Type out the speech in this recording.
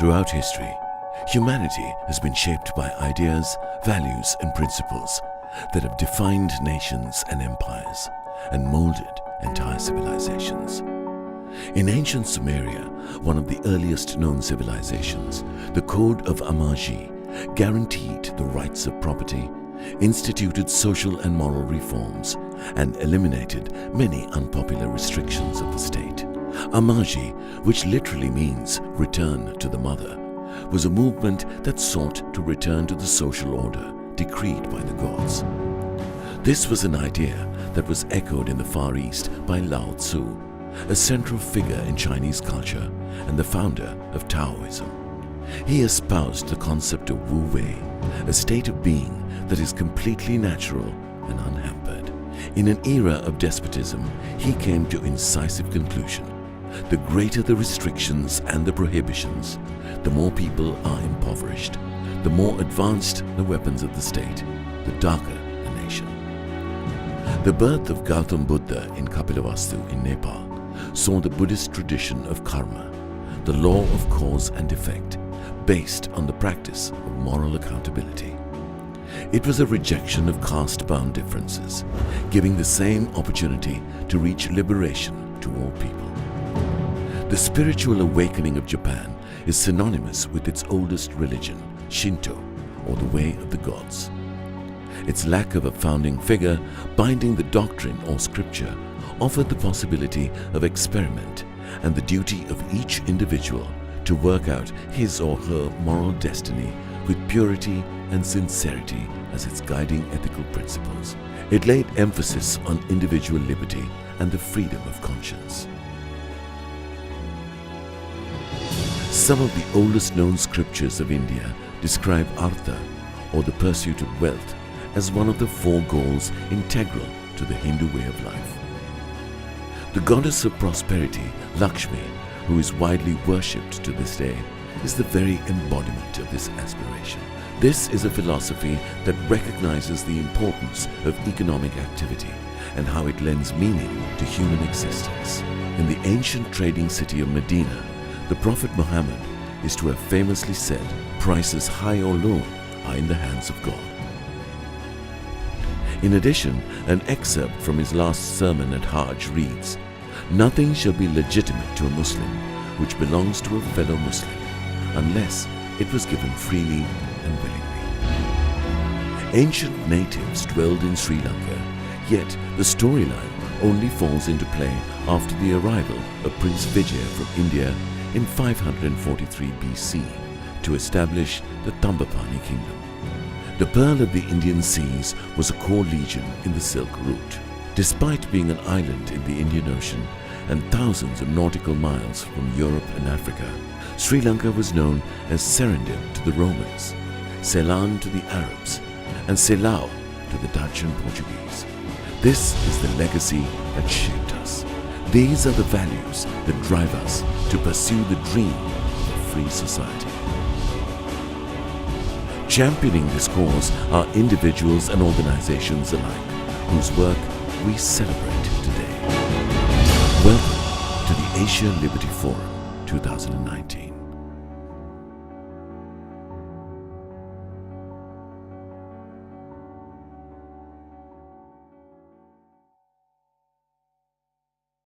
Throughout history, humanity has been shaped by ideas, values, and principles that have defined nations and empires and molded entire civilizations. In ancient Sumeria, one of the earliest known civilizations, the Code of Amaji guaranteed the rights of property, instituted social and moral reforms, and eliminated many unpopular restrictions of the state. Amaji, which literally means return to the mother, was a movement that sought to return to the social order decreed by the gods. This was an idea that was echoed in the Far East by Lao Tzu, a central figure in Chinese culture and the founder of Taoism. He espoused the concept of Wu Wei, a state of being that is completely natural and unhampered. In an era of despotism, he came to incisive conclusion: the greater the restrictions and the prohibitions, the more people are impoverished. The more advanced the weapons of the state, the darker the nation. The birth of Gautam Buddha in Kapilavastu in Nepal saw the Buddhist tradition of karma, the law of cause and effect, based on the practice of moral accountability. It was a rejection of caste-bound differences, giving the same opportunity to reach liberation to all people. The spiritual awakening of Japan is synonymous with its oldest religion, Shinto, or the way of the gods. Its lack of a founding figure binding the doctrine or scripture offered the possibility of experiment and the duty of each individual to work out his or her moral destiny with purity and sincerity as its guiding ethical principles. It laid emphasis on individual liberty and the freedom of conscience. Some of the oldest known scriptures of India describe Artha, or the pursuit of wealth, as one of the four goals integral to the Hindu way of life. The goddess of prosperity, Lakshmi, who is widely worshipped to this day, is the very embodiment of this aspiration. This is a philosophy that recognizes the importance of economic activity and how it lends meaning to human existence. In the ancient trading city of Medina, the Prophet Muhammad is to have famously said, "Prices high or low are in the hands of God." In addition, an excerpt from his last sermon at Hajj reads, "Nothing shall be legitimate to a Muslim which belongs to a fellow Muslim, unless it was given freely and willingly." Ancient natives dwelled in Sri Lanka, yet the storyline only falls into play after the arrival of Prince Vijaya from India in 543 BC to establish the Tambapani kingdom. The Pearl of the Indian Seas was a core legion in the Silk Route. Despite being an island in the Indian Ocean and thousands of nautical miles from Europe and Africa, Sri Lanka was known as Serendip to the Romans, Ceylon to the Arabs, and Ceylao to the Dutch and Portuguese. This is the legacy that shaped us. These are the values that drive us to pursue the dream of a free society. Championing this cause are individuals and organizations alike, whose work we celebrate today. Welcome to the Asia Liberty Forum 2019.